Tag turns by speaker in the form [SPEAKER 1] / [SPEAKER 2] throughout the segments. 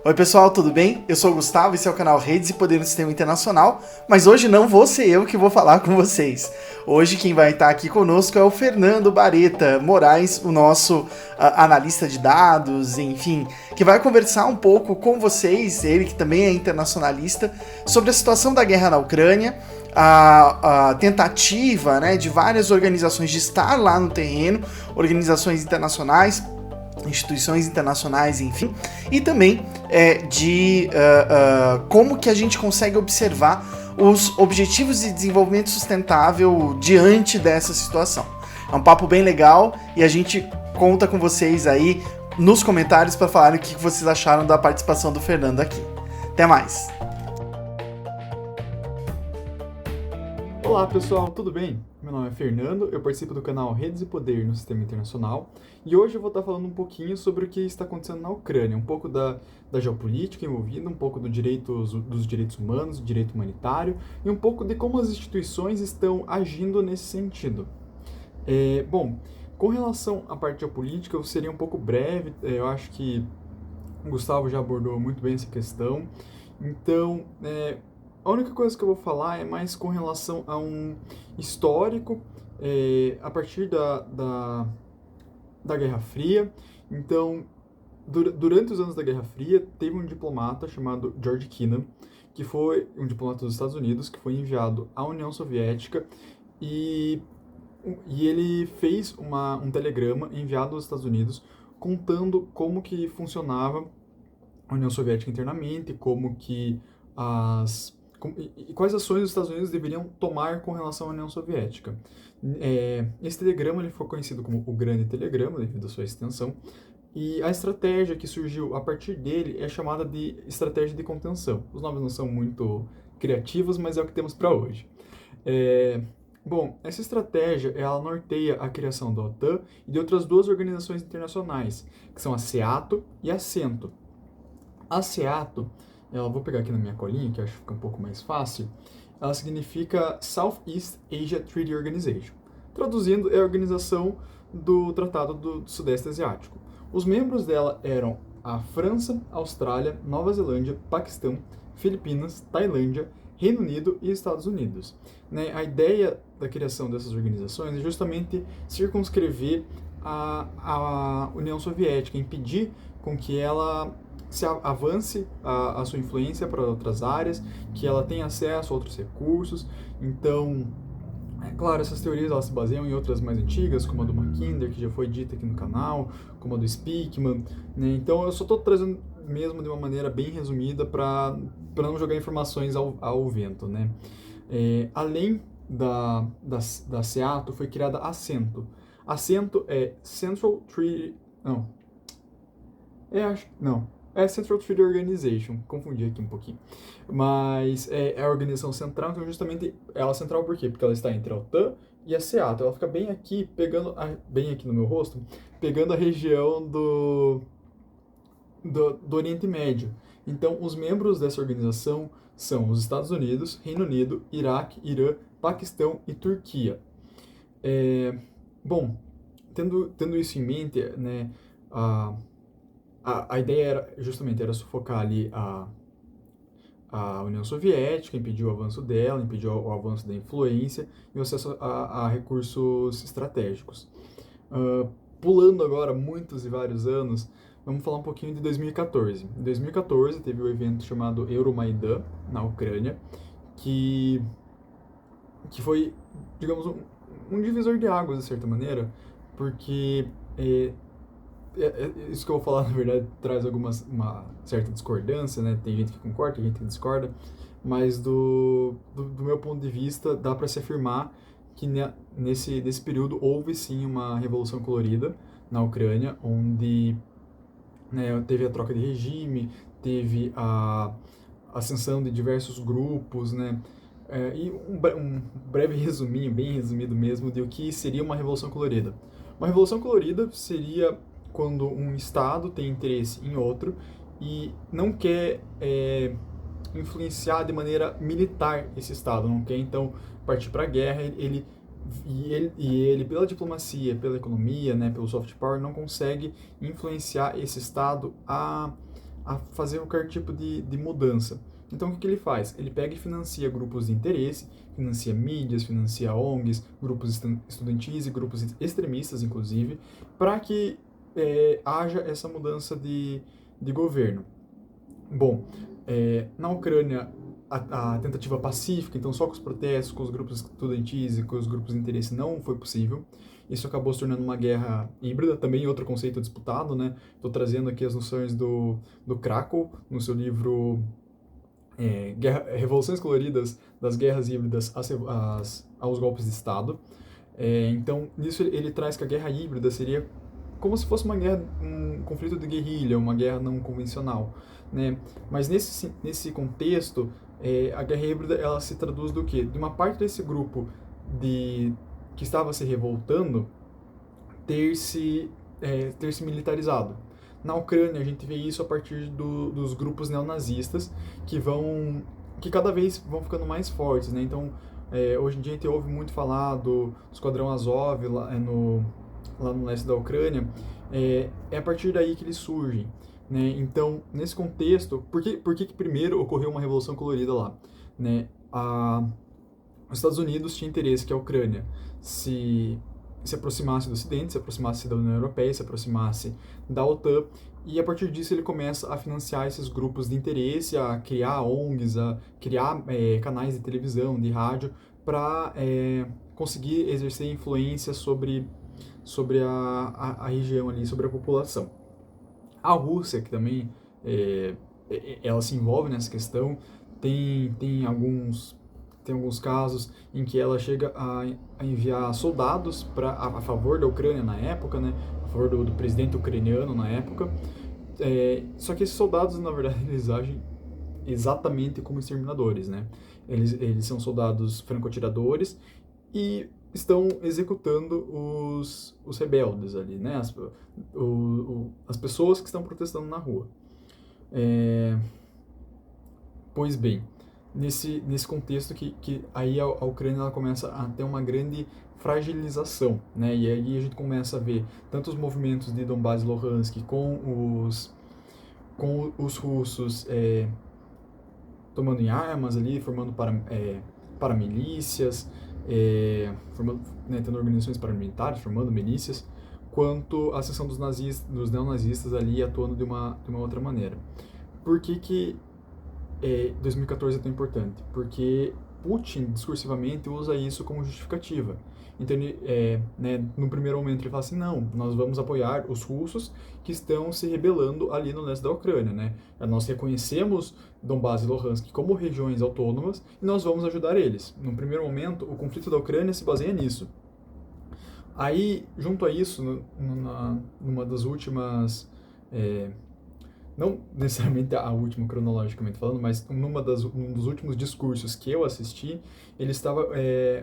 [SPEAKER 1] Oi pessoal, tudo bem? Eu sou o Gustavo, esse é o canal Redes e Poder no Sistema Internacional, mas hoje não vou ser eu que vou falar com vocês. Hoje quem vai estar aqui conosco é o Fernando Bareta Moraes, o nosso analista de dados, enfim, que vai conversar um pouco com vocês, ele que também é internacionalista, sobre a situação da guerra na Ucrânia, a tentativa, né, de várias organizações de estar lá no terreno, organizações internacionais, instituições internacionais, enfim, e também de como que a gente consegue observar os objetivos de desenvolvimento sustentável diante dessa situação. É um papo bem legal e a gente conta com vocês aí nos comentários para falar o que vocês acharam da participação do Fernando aqui. Até mais!
[SPEAKER 2] Olá pessoal, tudo bem? Meu nome é Fernando, eu participo do canal Redes e Poder no Sistema Internacional e hoje eu vou estar falando um pouquinho sobre o que está acontecendo na Ucrânia, um pouco da geopolítica envolvida, um pouco dos direitos humanos, do direito humanitário e um pouco de como as instituições estão agindo nesse sentido. Bom, com relação à parte geopolítica, eu seria um pouco breve, eu acho que o Gustavo já abordou muito bem essa questão, então a única coisa que eu vou falar é mais com relação a um histórico a partir da Guerra Fria. Então, durante os anos da Guerra Fria, teve um diplomata chamado George Kennan, que foi um diplomata dos Estados Unidos, que foi enviado à União Soviética e ele fez um telegrama enviado aos Estados Unidos contando como que funcionava a União Soviética internamente, como que e quais ações os Estados Unidos deveriam tomar com relação à União Soviética. Esse telegrama ele foi conhecido como o Grande Telegrama, devido à sua extensão, e a estratégia que surgiu a partir dele é chamada de estratégia de contenção. Os nomes não são muito criativos, mas é o que temos para hoje. Bom, essa estratégia ela norteia a criação da OTAN e de outras duas organizações internacionais, que são a SEATO e a CENTO. A SEATO, eu vou pegar aqui na minha colinha, que eu acho que fica um pouco mais fácil, ela significa Southeast Asia Treaty Organization. Traduzindo, é a organização do Tratado do Sudeste Asiático. Os membros dela eram a França, Austrália, Nova Zelândia, Paquistão, Filipinas, Tailândia, Reino Unido e Estados Unidos. A ideia da criação dessas organizações é justamente circunscrever a União Soviética, impedir com que ela se avance a sua influência para outras áreas, que ela tenha acesso a outros recursos. Então, é claro, essas teorias elas se baseiam em outras mais antigas, como a do Mackinder, que já foi dita aqui no canal, como a do Speakman, né? Então, eu só estou trazendo mesmo de uma maneira bem resumida para não jogar informações ao vento, né? Além da SEATO, foi criada a CENTO. A CENTO é Central Treaty... Não. É Central Treaty Organization, confundi aqui um pouquinho. Mas é a organização central, então justamente ela é central por quê? Porque ela está entre a OTAN e a SEATO. Ela fica bem aqui, bem aqui no meu rosto, pegando a região do Oriente Médio. Então, os membros dessa organização são os Estados Unidos, Reino Unido, Iraque, Irã, Paquistão e Turquia. Bom, tendo isso em mente, né, a ideia era sufocar ali a União Soviética, impedir o avanço dela, impedir o avanço da influência e o acesso a recursos estratégicos. Pulando agora muitos e vários anos, vamos falar um pouquinho de 2014. Em 2014 teve o evento chamado Euromaidan, na Ucrânia, que foi, digamos, um divisor de águas, de certa maneira, porque isso que eu vou falar, na verdade, traz uma certa discordância, né? Tem gente que concorda, tem gente que discorda, mas do meu ponto de vista, dá para se afirmar que nesse período houve sim uma revolução colorida na Ucrânia, onde, né, teve a troca de regime, teve a ascensão de diversos grupos, né? E um breve resuminho, bem resumido mesmo, de o que seria uma revolução colorida. Uma revolução colorida seria quando um Estado tem interesse em outro e não quer influenciar de maneira militar esse Estado, não quer então partir para a guerra, ele, pela diplomacia, pela economia, né, pelo soft power, não consegue influenciar esse Estado a a fazer qualquer tipo de mudança. Então, o que ele faz? Ele pega e financia grupos de interesse, financia mídias, financia ONGs, grupos estudantis e grupos extremistas, inclusive, para que haja essa mudança de governo. Bom, na Ucrânia, a tentativa pacífica, então só com os protestos, com os grupos estudantis e com os grupos de interesse não foi possível. Isso acabou se tornando uma guerra híbrida, também outro conceito disputado, né? Estou trazendo aqui as noções do Krakow, no seu livro Revoluções Coloridas das Guerras Híbridas aos Golpes de Estado. Então, nisso ele traz que a guerra híbrida seria como se fosse uma guerra, um conflito de guerrilha, uma guerra não convencional, né? Mas nesse contexto, a guerra híbrida ela se traduz do quê? De uma parte desse grupo que estava se revoltando ter se militarizado. Na Ucrânia a gente vê isso a partir dos grupos neonazistas que cada vez vão ficando mais fortes, né? Então hoje em dia a gente ouve muito falar do Esquadrão Azov lá no leste da Ucrânia, a partir daí que eles surgem, né? Então, nesse contexto, por que primeiro ocorreu uma revolução colorida lá, né? Os Estados Unidos tinham interesse que a Ucrânia se aproximasse do Ocidente, se aproximasse da União Europeia, se aproximasse da OTAN, e a partir disso ele começa a financiar esses grupos de interesse, a criar ONGs, a criar canais de televisão, de rádio, para conseguir exercer influência sobre a região ali, sobre a população. A Rússia, que também ela se envolve nessa questão, tem alguns casos em que ela chega a enviar soldados a favor da Ucrânia na época, né, a favor do presidente ucraniano na época. Só que esses soldados, na verdade, eles agem exatamente como exterminadores, né? Eles são soldados franco-atiradores e estão executando os rebeldes ali, né? As pessoas que estão protestando na rua. Pois bem, nesse contexto que aí a Ucrânia ela começa a ter uma grande fragilização, né? E aí a gente começa a ver tanto os movimentos de Donbas e Luhansk com os russos tomando em armas ali, formando paramilícias, tendo organizações paramilitares, formando milícias, quanto a seção dos neonazistas ali atuando de uma outra maneira. Por que 2014 é tão importante? Porque Putin, discursivamente, usa isso como justificativa. Então, no primeiro momento, ele fala assim, não, nós vamos apoiar os russos que estão se rebelando ali no leste da Ucrânia, né? Nós reconhecemos Donbas e Luhansk como regiões autônomas e nós vamos ajudar eles. No primeiro momento, o conflito da Ucrânia se baseia nisso. Aí, junto a isso, numa das últimas... não necessariamente a última cronologicamente falando, mas um dos últimos discursos que eu assisti, ele estava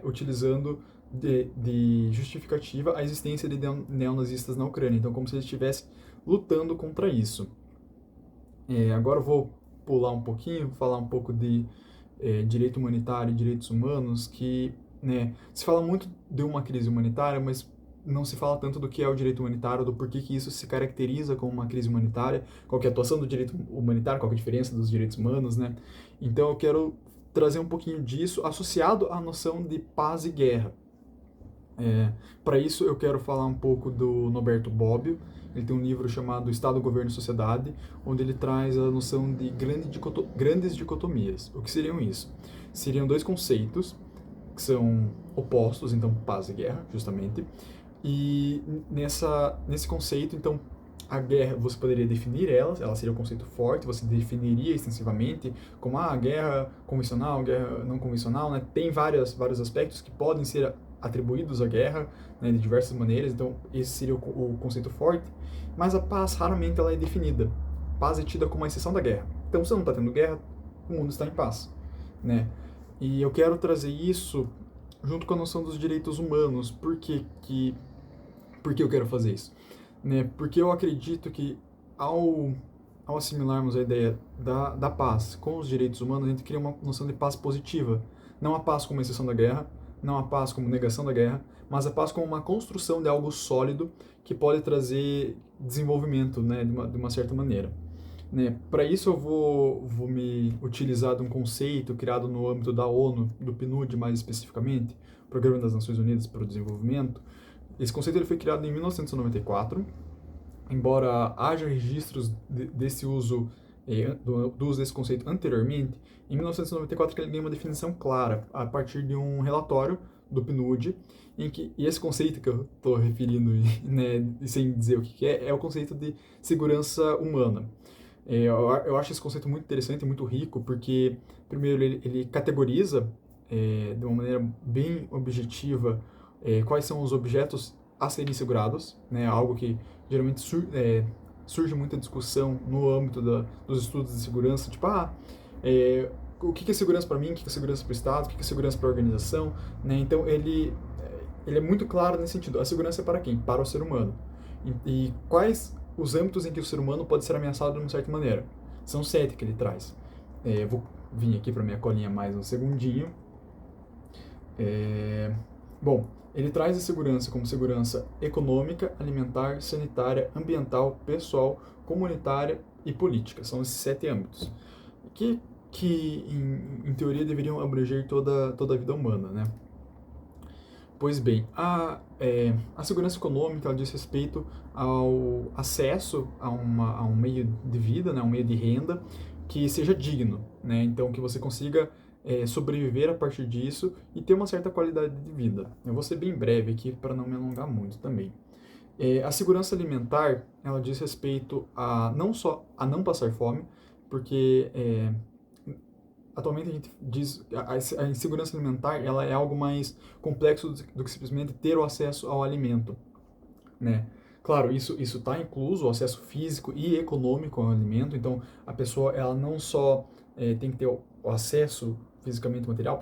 [SPEAKER 2] utilizando de justificativa a existência de neonazistas na Ucrânia. Então, como se ele estivesse lutando contra isso. Agora eu vou pular um pouquinho, falar um pouco de direito humanitário e direitos humanos, que se fala muito de uma crise humanitária, mas não se fala tanto do que é o direito humanitário, do porquê que isso se caracteriza como uma crise humanitária, qual que é a atuação do direito humanitário, qual que é a diferença dos direitos humanos, né? Então eu quero trazer um pouquinho disso associado à noção de paz e guerra. Para isso eu quero falar um pouco do Norberto Bobbio. Ele tem um livro chamado Estado, Governo e Sociedade, onde ele traz a noção de grandes dicotomias. O que seriam isso? Seriam dois conceitos que são opostos, então paz e guerra, justamente. E nesse conceito, então, a guerra, você poderia definir ela seria um conceito forte, você definiria extensivamente como a guerra convencional, guerra não convencional, né? Tem vários aspectos que podem ser atribuídos à guerra, né, de diversas maneiras, então esse seria o conceito forte, mas a paz raramente ela é definida. Paz é tida como uma exceção da guerra. Então, se não está tendo guerra, o mundo está em paz, né? E eu quero trazer isso junto com a noção dos direitos humanos. Por que eu quero fazer isso? Né? Porque eu acredito que ao assimilarmos a ideia da paz com os direitos humanos, a gente cria uma noção de paz positiva. Não a paz como exceção da guerra, não a paz como negação da guerra, mas a paz como uma construção de algo sólido que pode trazer desenvolvimento, né, de uma certa maneira. né? Para isso eu vou me utilizar de um conceito criado no âmbito da ONU, do PNUD mais especificamente, Programa das Nações Unidas para o Desenvolvimento. Esse conceito ele foi criado em 1994, embora haja registros desse uso, do uso desse conceito anteriormente. Em 1994 que ele ganha uma definição clara a partir de um relatório do PNUD, e esse conceito que eu estou referindo, né, sem dizer o que é o conceito de segurança humana. Eu acho esse conceito muito interessante e muito rico, porque, primeiro, ele categoriza de uma maneira bem objetiva quais são os objetos a serem segurados, né, algo que geralmente surge muita discussão no âmbito dos estudos de segurança, tipo, o que é segurança para mim, o que é segurança para o Estado, o que é segurança para a organização, né? Então ele é muito claro nesse sentido. A segurança é para quem? Para o ser humano. E quais os âmbitos em que o ser humano pode ser ameaçado de uma certa maneira? São 7 que ele traz. Eu vou vir aqui para minha colinha mais um segundinho. Bom, ele traz a segurança como segurança econômica, alimentar, sanitária, ambiental, pessoal, comunitária e política. São esses 7 âmbitos que em teoria deveriam abranger toda a vida humana, né? Pois bem, a segurança econômica ela diz respeito ao acesso a um meio de vida, né, um meio de renda que seja digno, né? Então que você consiga sobreviver a partir disso e ter uma certa qualidade de vida. Eu vou ser bem breve aqui para não me alongar muito também. A segurança alimentar ela diz respeito a não só a não passar fome, porque atualmente a gente diz a insegurança alimentar ela é algo mais complexo do que simplesmente ter o acesso ao alimento, né? Claro, isso está incluso o acesso físico e econômico ao alimento. Então a pessoa ela não só tem que ter o acesso fisicamente material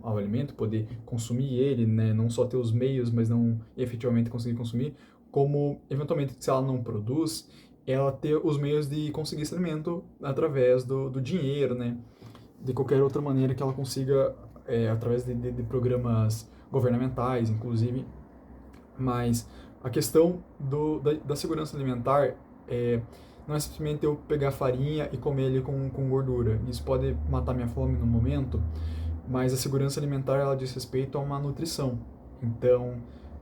[SPEAKER 2] ao alimento, poder consumir ele, né? Não só ter os meios, mas não efetivamente conseguir consumir, como eventualmente se ela não produz, ela ter os meios de conseguir esse alimento através do dinheiro, né? De qualquer outra maneira que ela consiga, através de programas governamentais, inclusive. Mas a questão da segurança alimentar não é simplesmente eu pegar farinha e comer ele com gordura. Isso pode matar minha fome no momento, mas a segurança alimentar ela diz respeito a uma nutrição. Então,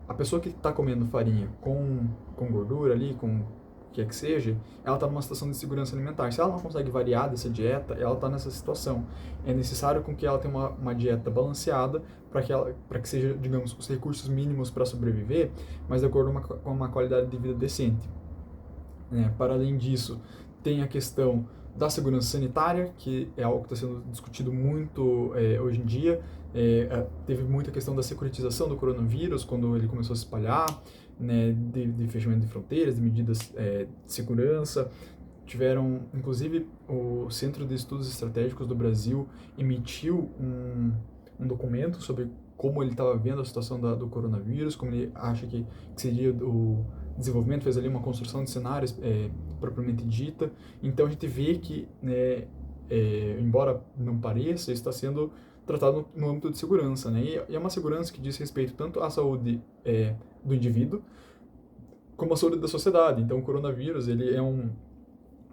[SPEAKER 2] a pessoa que está comendo farinha com gordura ali, com o que é que seja, ela está numa situação de segurança alimentar. Se ela não consegue variar dessa dieta, ela está nessa situação. É necessário com que ela tenha uma dieta balanceada para que seja, digamos, os recursos mínimos para sobreviver, mas de acordo com uma qualidade de vida decente. Para além disso, tem a questão da segurança sanitária, que é algo que está sendo discutido muito hoje em dia. Teve muita questão da securitização do coronavírus, quando ele começou a se espalhar, né, de fechamento de fronteiras, de medidas de segurança. Tiveram, inclusive, o Centro de Estudos Estratégicos do Brasil emitiu um documento sobre como ele estava vendo a situação do coronavírus, como ele acha que seria o desenvolvimento, fez ali uma construção de cenários propriamente dita. Então a gente vê que, embora não pareça, está sendo tratado no âmbito de segurança, né? E é uma segurança que diz respeito tanto à saúde do indivíduo como à saúde da sociedade. Então o coronavírus ele é um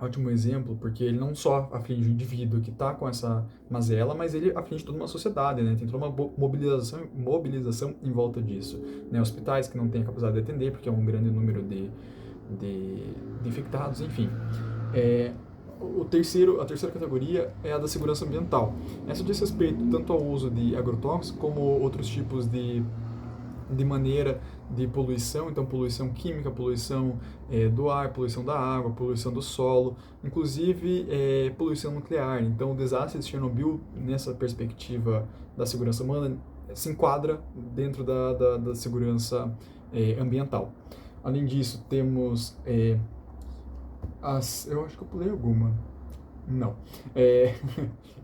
[SPEAKER 2] ótimo exemplo, porque ele não só aflige o indivíduo que está com essa mazela, mas ele aflige toda uma sociedade, né? Tem toda uma mobilização em volta disso, né? Hospitais que não têm a capacidade de atender, porque é um grande número de infectados, enfim. A terceira categoria é a da segurança ambiental. Essa diz respeito tanto ao uso de agrotóxicos como outros tipos de maneira de poluição, então poluição química, poluição do ar, poluição da água, poluição do solo, inclusive poluição nuclear. Então o desastre de Chernobyl, nessa perspectiva da segurança humana, se enquadra dentro da segurança ambiental. Além disso, temos eu acho que eu pulei alguma. Não.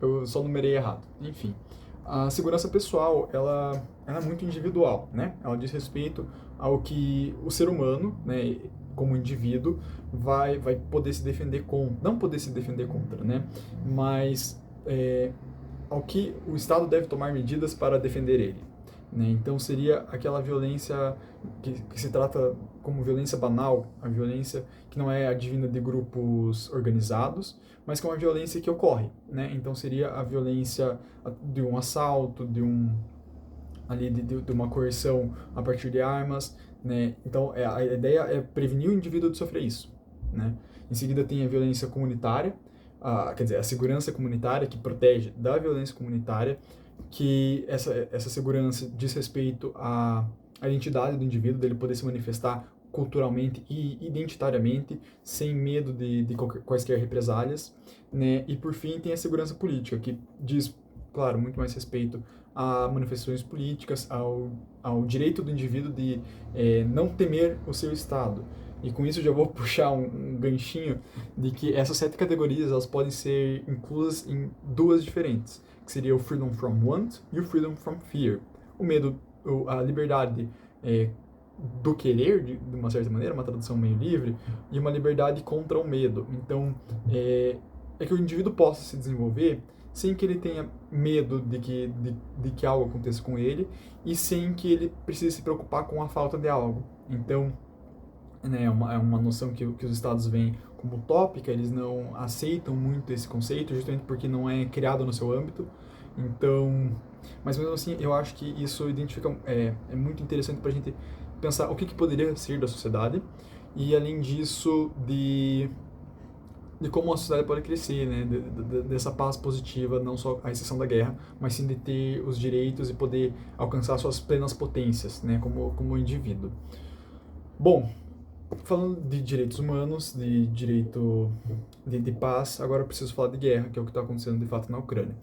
[SPEAKER 2] Eu só numerei errado. Enfim. A segurança pessoal, ela é muito individual, né? Ela diz respeito ao que o ser humano, né, como indivíduo, vai poder se defender não poder se defender contra, né? Mas ao que o Estado deve tomar medidas para defender ele. né? Então seria aquela violência que se trata como violência banal, a violência que não é advinda de grupos organizados, mas que é uma violência que ocorre, né? Então seria a violência de um assalto, de uma coerção a partir de armas, né? Então a ideia é prevenir o indivíduo de sofrer isso, né? Em seguida tem a violência comunitária, quer dizer, a segurança comunitária que protege da violência comunitária, que essa segurança diz respeito à identidade do indivíduo, dele poder se manifestar culturalmente e identitariamente, sem medo de quaisquer represálias, né? E por fim tem a segurança política, que diz, claro, muito mais respeito a manifestações políticas, ao direito do indivíduo de não temer o seu Estado. E com isso já vou puxar um ganchinho de que essas 7 categorias elas podem ser inclusas em 2 diferentes, que seria o Freedom from Want e o Freedom from Fear. O medo, a liberdade do querer, de uma certa maneira, uma tradução meio livre, e uma liberdade contra o medo. Então, é que o indivíduo possa se desenvolver sem que ele tenha medo de que algo aconteça com ele e sem que ele precise se preocupar com a falta de algo. Então, né, é uma noção que os estados veem como utópica, eles não aceitam muito esse conceito, justamente porque não é criado no seu âmbito. Então, mas mesmo assim, eu acho que isso identifica, é muito interessante para a gente pensar o que poderia ser da sociedade e, além disso, de como a sociedade pode crescer, né? Dessa paz positiva, não só a exceção da guerra, mas sim de ter os direitos e poder alcançar suas plenas potências, né? Como indivíduo. Bom, falando de direitos humanos, de direito de paz, agora eu preciso falar de guerra, que é o que está acontecendo de fato na Ucrânia.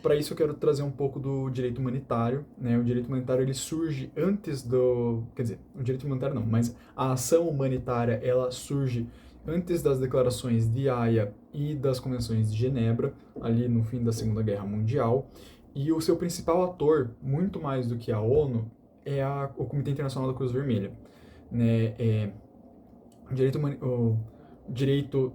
[SPEAKER 2] Para isso eu quero trazer um pouco do direito humanitário, né? O direito humanitário ele surge antes quer dizer, o direito humanitário não, mas a ação humanitária ela surge antes das declarações de Haia e das convenções de Genebra, ali no fim da Segunda Guerra Mundial, e o seu principal ator, muito mais do que a ONU, é o Comitê Internacional da Cruz Vermelha, né? O direito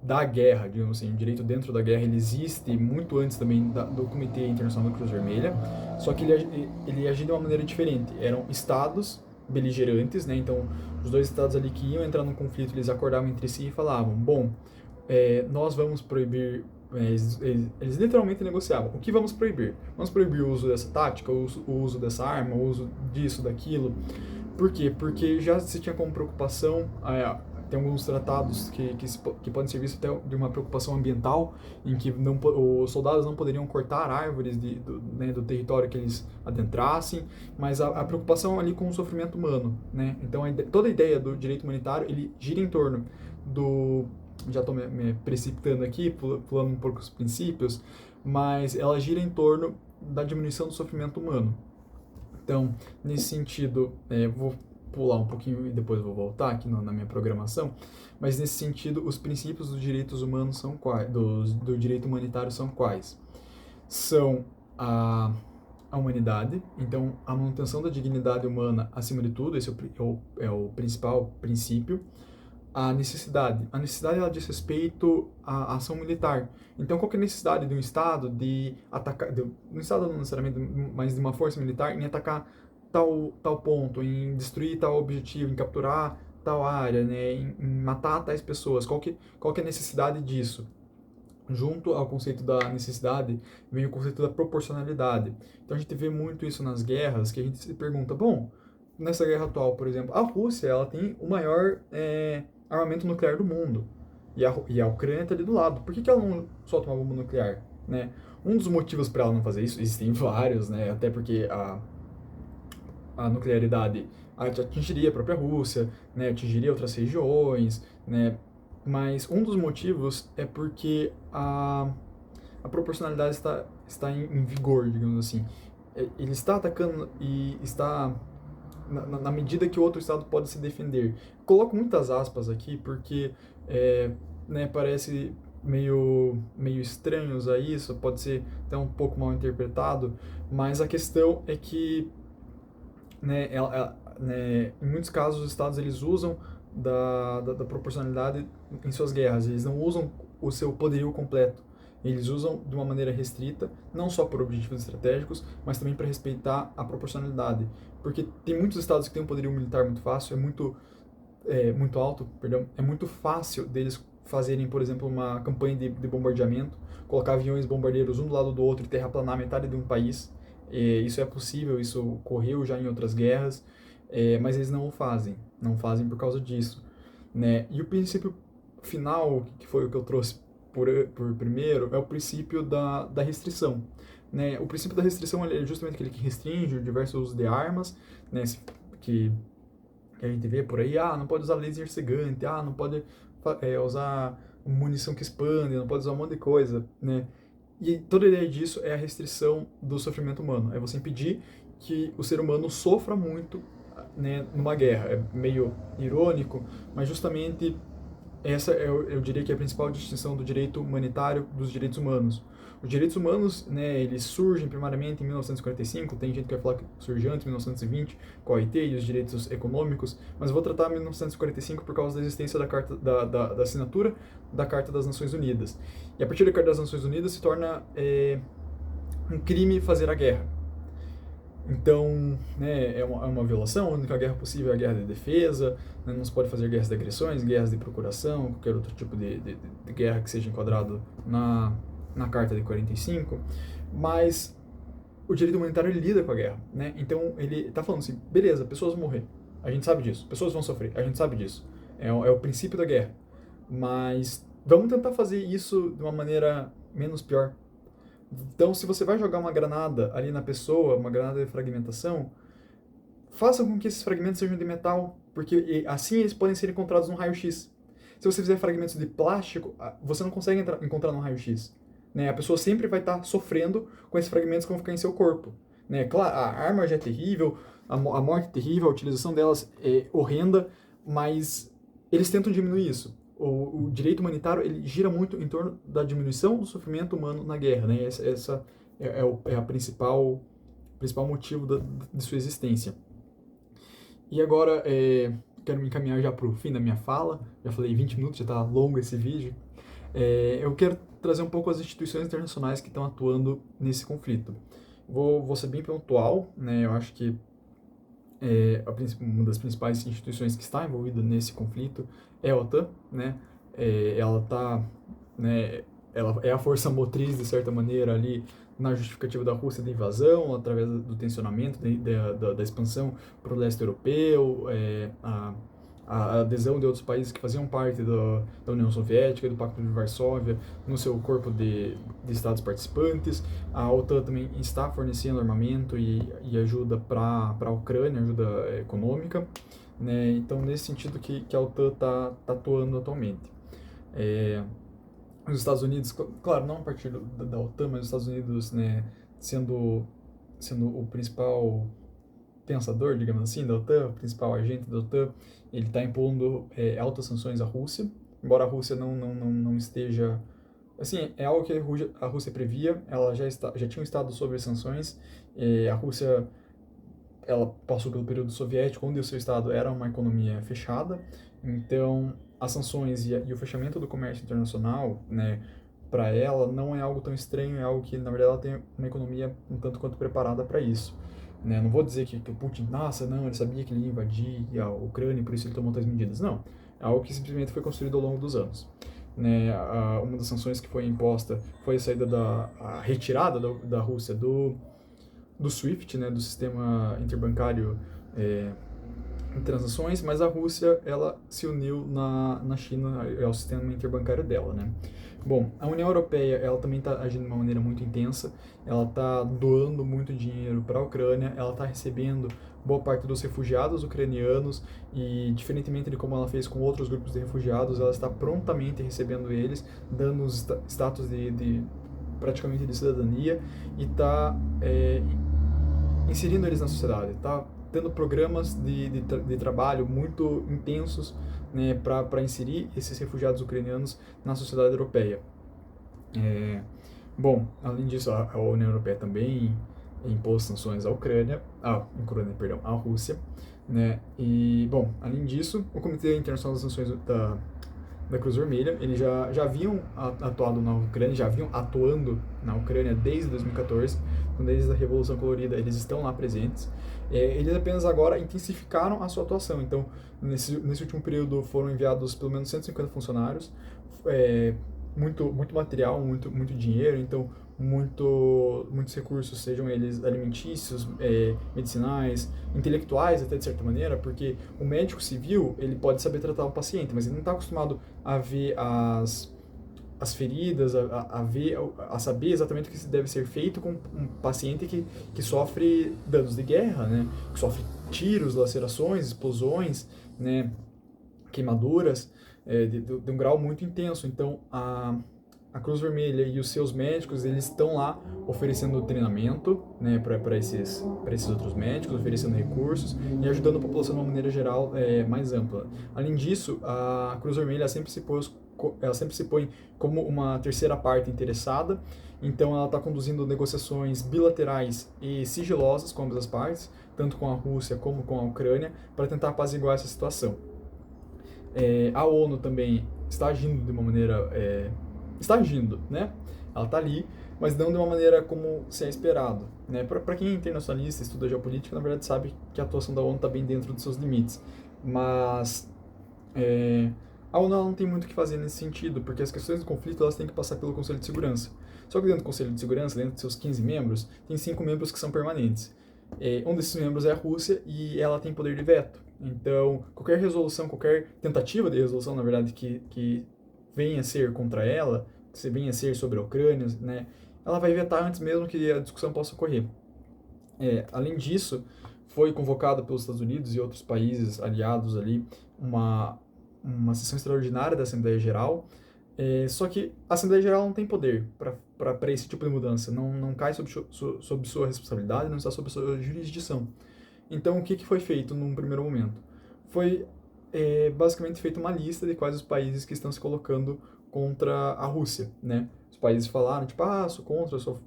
[SPEAKER 2] da guerra, digamos assim, o direito dentro da guerra, ele existe muito antes também do Comitê Internacional da Cruz Vermelha, só que ele agia de uma maneira diferente. Eram estados beligerantes, né? Então, os 2 estados ali que iam entrar num conflito, eles acordavam entre si e falavam, bom, nós vamos proibir, eles literalmente negociavam, o que vamos proibir? Vamos proibir o uso dessa tática, o uso dessa arma, o uso disso, daquilo. Por quê? Porque já se tinha como preocupação, tem alguns tratados que podem ser vistos até de uma preocupação ambiental, em que os soldados não poderiam cortar árvores do território que eles adentrassem, mas a preocupação ali com o sofrimento humano, né? Então toda a ideia do direito humanitário ele gira em torno já estou me precipitando aqui, pulando um pouco os princípios, mas ela gira em torno da diminuição do sofrimento humano. Então, nesse sentido, vou pular um pouquinho e depois vou voltar aqui na minha programação, mas nesse sentido, os princípios dos direitos humanos são quais? Do direito humanitário são quais? São a humanidade, então a manutenção da dignidade humana acima de tudo, esse é o principal princípio. A necessidade ela diz respeito à ação militar. Então, qual que é a necessidade de um Estado de atacar, um Estado não necessariamente, mas de uma força militar em atacar tal ponto, em destruir tal objetivo, em capturar tal área, né, em matar tais pessoas? Qual que é a necessidade disso? Junto ao conceito da necessidade, vem o conceito da proporcionalidade. Então, a gente vê muito isso nas guerras, que a gente se pergunta, bom, nessa guerra atual, por exemplo, a Rússia ela tem o maior armamento nuclear do mundo. E a Ucrânia está ali do lado. Por que ela não solta uma bomba nuclear? Né? Um dos motivos para ela não fazer isso, existem vários, né? Até porque a nuclearidade atingiria a própria Rússia, né? Atingiria outras regiões, né? Mas um dos motivos é porque a proporcionalidade está em vigor, digamos assim. Ele está atacando e está na medida que o outro estado pode se defender. Coloco muitas aspas aqui porque né, parece meio estranho usar isso, pode ser até um pouco mal interpretado, mas a questão é que né, em muitos casos os estados eles usam da proporcionalidade em suas guerras, eles não usam o seu poderio completo. Eles usam de uma maneira restrita, não só por objetivos estratégicos, mas também para respeitar a proporcionalidade. Porque tem muitos estados que têm um poderio militar muito fácil, muito alto, perdão, é muito fácil deles fazerem, por exemplo, uma campanha de bombardeamento, colocar aviões bombardeiros um do lado do outro e terraplanar metade de um país. Isso é possível, isso ocorreu já em outras guerras, mas eles não o fazem, não fazem por causa disso, né? E o princípio final, que foi o que eu trouxe por primeiro, é o princípio da restrição, né? O princípio da restrição é justamente aquele que restringe o diversos usos de armas, né? Que a gente vê por aí, não pode usar laser cegante, não pode usar munição que expande, não pode usar um monte de coisa, né? E toda a ideia disso é a restrição do sofrimento humano, é você impedir que o ser humano sofra muito, né, numa guerra. É meio irônico, mas justamente essa eu diria que é a principal distinção do direito humanitário dos direitos humanos. Os direitos humanos, né, eles surgem primariamente em 1945, tem gente que vai falar que surgiu antes, 1920, com a OIT e os direitos econômicos, mas eu vou tratar 1945 por causa da existência da carta da assinatura da Carta das Nações Unidas. E a partir da Carta das Nações Unidas se torna um crime fazer a guerra. Então, né, é uma violação, a única guerra possível é a guerra de defesa, né, não se pode fazer guerras de agressões, guerras de procuração, qualquer outro tipo de guerra que seja enquadrado na Carta de 45, mas o direito humanitário ele lida com a guerra, né? Então ele está falando assim, beleza, pessoas vão morrer, a gente sabe disso, pessoas vão sofrer, a gente sabe disso, é o princípio da guerra, mas vamos tentar fazer isso de uma maneira menos pior. Então, se você vai jogar uma granada ali na pessoa, uma granada de fragmentação, faça com que esses fragmentos sejam de metal, porque assim eles podem ser encontrados no raio-x. Se você fizer fragmentos de plástico, você não consegue encontrar no raio-x. Né? A pessoa sempre vai estar sofrendo com esses fragmentos que vão ficar em seu corpo. Né? Claro, a arma já é terrível, a morte é terrível, a utilização delas é horrenda, mas eles tentam diminuir isso. O direito humanitário ele gira muito em torno da diminuição do sofrimento humano na guerra, né? Essa é a principal motivo de sua existência. E agora, quero me encaminhar já para o fim da minha fala, já falei 20 minutos, já está longo esse vídeo. Eu quero trazer um pouco as instituições internacionais que estão atuando nesse conflito. Vou ser bem pontual, né? Eu acho que uma das principais instituições que está envolvida nesse conflito é a OTAN, né? Ela tá, né? Ela é a força motriz, de certa maneira, ali na justificativa da Rússia da invasão, através do tensionamento, da expansão para o leste europeu, a adesão de outros países que faziam parte da União Soviética, do Pacto de Varsóvia, no seu corpo de estados participantes. A OTAN também está fornecendo armamento e ajuda para a Ucrânia, ajuda econômica. Né? Então, nesse sentido que a OTAN está atuando atualmente. Os Estados Unidos, claro, não a partir da OTAN, mas os Estados Unidos, né, sendo o principal pensador, digamos assim, da OTAN, o principal agente da OTAN, ele está impondo altas sanções à Rússia, embora a Rússia não esteja... Assim, é algo que a Rússia previa, ela já tinha estado sob sanções, a Rússia ela passou pelo período soviético, onde o seu estado era uma economia fechada, então as sanções e o fechamento do comércio internacional, né, para ela não é algo tão estranho, é algo que, na verdade, ela tem uma economia um tanto quanto preparada para isso. Né? Não vou dizer que o Putin, nossa, não, ele sabia que ele ia invadir a Ucrânia e por isso ele tomou tais medidas. Não, é algo que simplesmente foi construído ao longo dos anos. Né? Uma das sanções que foi imposta foi a retirada da Rússia do SWIFT, né, do sistema interbancário em transações, mas a Rússia ela se uniu na China ao sistema interbancário dela, né? Bom, a União Europeia ela também está agindo de uma maneira muito intensa, ela está doando muito dinheiro para a Ucrânia, ela está recebendo boa parte dos refugiados ucranianos e, diferentemente de como ela fez com outros grupos de refugiados, ela está prontamente recebendo eles, dando os status praticamente de cidadania e está inserindo eles na sociedade, está tendo programas de trabalho muito intensos, né, para inserir esses refugiados ucranianos na sociedade europeia. Bom, além disso, a União Europeia também impôs sanções à à Rússia, né? E, bom, além disso, o Comitê Internacional das Nações da Cruz Vermelha. Eles já haviam atuado na Ucrânia, já haviam atuando na Ucrânia desde 2014, então desde a Revolução Colorida eles estão lá presentes. Eles apenas agora intensificaram a sua atuação, então nesse último período foram enviados pelo menos 150 funcionários, muito material, muito dinheiro, então muitos recursos, sejam eles alimentícios, medicinais, intelectuais até de certa maneira, porque o médico civil ele pode saber tratar o paciente, mas ele não está acostumado a ver as feridas, a saber exatamente o que deve ser feito com um paciente que sofre danos de guerra, né? Que sofre tiros, lacerações, explosões, né? Queimaduras, de um grau muito intenso. Então, a Cruz Vermelha e os seus médicos, eles estão lá oferecendo treinamento, né, para esses outros médicos, oferecendo recursos e ajudando a população de uma maneira geral mais ampla. Além disso, a Cruz Vermelha sempre se põe como uma terceira parte interessada, então ela está conduzindo negociações bilaterais e sigilosas com ambas as partes, tanto com a Rússia como com a Ucrânia, para tentar apaziguar essa situação. A ONU também está agindo de uma maneira... está agindo, né? Ela está ali, mas não de uma maneira como se é esperado, né? Para quem é internacionalista, estuda geopolítica, na verdade sabe que a atuação da ONU está bem dentro dos seus limites, mas a ONU não tem muito o que fazer nesse sentido, porque as questões do conflito elas têm que passar pelo Conselho de Segurança. Só que dentro do Conselho de Segurança, dentro de seus 15 membros, tem 5 membros que são permanentes. Um desses membros é a Rússia e ela tem poder de veto. Então, qualquer resolução, qualquer tentativa de resolução, na verdade, que venha a ser contra ela, que venha a ser sobre a Ucrânia, né, ela vai vetar antes mesmo que a discussão possa ocorrer. Além disso, foi convocada pelos Estados Unidos e outros países aliados ali uma sessão extraordinária da Assembleia Geral, só que a Assembleia Geral não tem poder para esse tipo de mudança, não cai sob sua responsabilidade, não está sob sua jurisdição. Então, o que foi feito num primeiro momento? Foi basicamente feita uma lista de quais os países que estão se colocando contra a Rússia, né? Os países falaram, tipo, sou contra, sou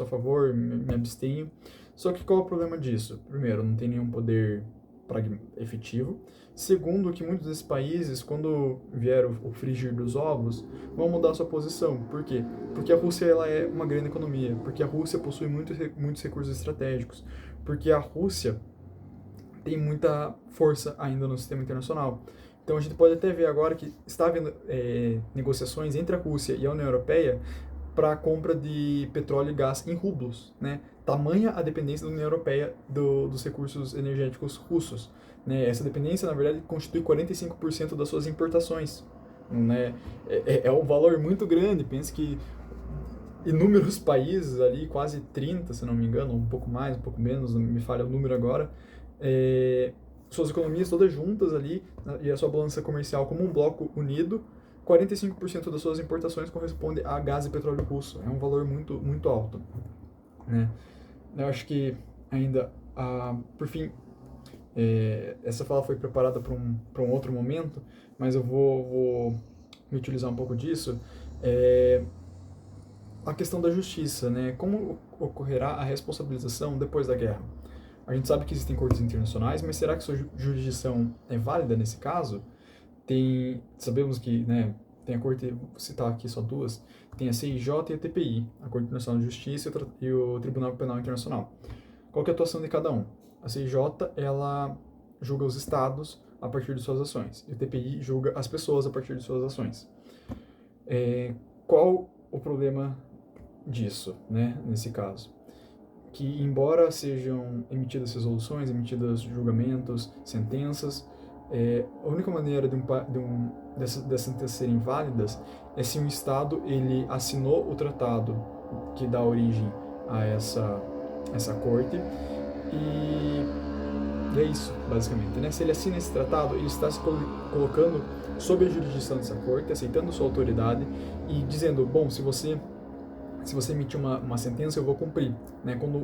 [SPEAKER 2] a favor, me abstenho. Só que qual é o problema disso? Primeiro, não tem nenhum poder efetivo. Segundo, que muitos desses países, quando vier o frigir dos ovos, vão mudar sua posição. Por quê? Porque a Rússia ela é uma grande economia, porque a Rússia possui muitos recursos estratégicos, porque a Rússia tem muita força ainda no sistema internacional. Então a gente pode até ver agora que está havendo negociações entre a Rússia e a União Europeia para a compra de petróleo e gás em rublos, né? Tamanha a dependência da União Europeia dos recursos energéticos russos, né? Essa dependência, na verdade, constitui 45% das suas importações, né? É um valor muito grande. Pensa que inúmeros países ali, quase 30, se não me engano, um pouco mais, um pouco menos, não me falha o número agora, suas economias todas juntas ali, e a sua balança comercial como um bloco unido, 45% das suas importações corresponde a gás e petróleo russo. É um valor muito, muito alto, né? Eu acho que ainda, por fim, essa fala foi preparada para um outro momento, mas eu vou me utilizar um pouco disso. A questão da justiça, né? Como ocorrerá a responsabilização depois da guerra? A gente sabe que existem cortes internacionais, mas será que sua jurisdição é válida nesse caso? Sabemos que, né, tem a Corte, vou citar aqui só duas, tem a CIJ e a TPI, a Corte Internacional de Justiça e o Tribunal Penal Internacional. Qual que é a atuação de cada um? A CIJ, ela julga os estados a partir de suas ações, e a TPI julga as pessoas a partir de suas ações. Qual o problema disso, né, nesse caso? Que, embora sejam emitidas resoluções, emitidas julgamentos, sentenças, a única maneira dessas sentenças serem válidas é se um Estado ele assinou o tratado que dá origem a essa corte, e é isso, basicamente, né? Se ele assina esse tratado, ele está se colocando sob a jurisdição dessa corte, aceitando sua autoridade e dizendo, bom, se você emitir uma sentença, eu vou cumprir, né? Quando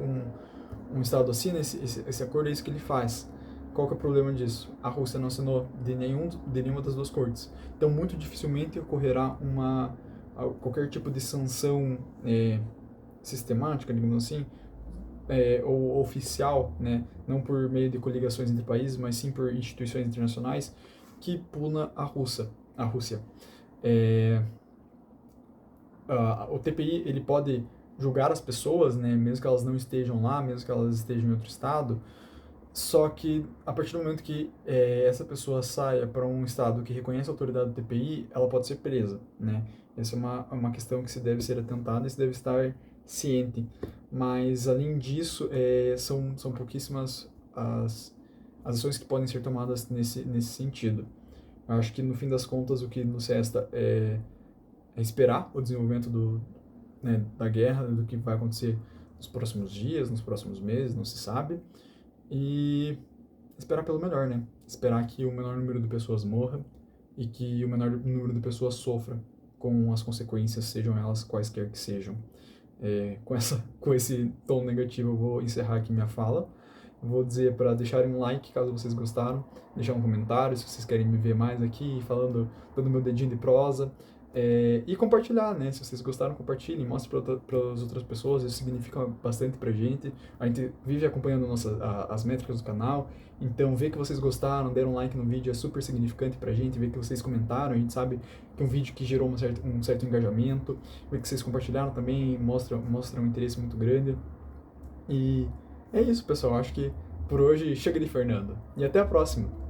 [SPEAKER 2] um Estado assina esse acordo, é isso que ele faz. Qual que é o problema disso? A Rússia não assinou de nenhuma das duas cortes. Então, muito dificilmente ocorrerá qualquer tipo de sanção sistemática, digamos assim, ou oficial, né? Não por meio de coligações entre países, mas sim por instituições internacionais, que puna a Rússia. O TPI ele pode julgar as pessoas, né, mesmo que elas não estejam lá, mesmo que elas estejam em outro estado, só que a partir do momento que essa pessoa saia para um estado que reconhece a autoridade do TPI, ela pode ser presa, né? Essa é uma questão que se deve ser atentada e se deve estar ciente. Mas, além disso, são pouquíssimas as ações que podem ser tomadas nesse sentido. Eu acho que, no fim das contas, o que nos resta é esperar o desenvolvimento né, da guerra, do que vai acontecer nos próximos dias, nos próximos meses, não se sabe. E esperar pelo melhor, né? Esperar que o menor número de pessoas morra e que o menor número de pessoas sofra com as consequências, sejam elas quaisquer que sejam. Com esse tom negativo, eu vou encerrar aqui minha fala. Eu vou dizer para deixarem um like caso vocês gostaram, deixar um comentário se vocês querem me ver mais aqui, dando meu dedinho de prosa. E compartilhar, né? Se vocês gostaram, compartilhem, mostrem para as outras pessoas, isso significa bastante pra gente. A gente vive acompanhando as métricas do canal, então ver que vocês gostaram, deram um like no vídeo é super significante pra gente, ver que vocês comentaram, a gente sabe que é um vídeo que gerou um certo engajamento, ver que vocês compartilharam também mostra um interesse muito grande. E é isso, pessoal, acho que por hoje chega de Fernando, e até a próxima!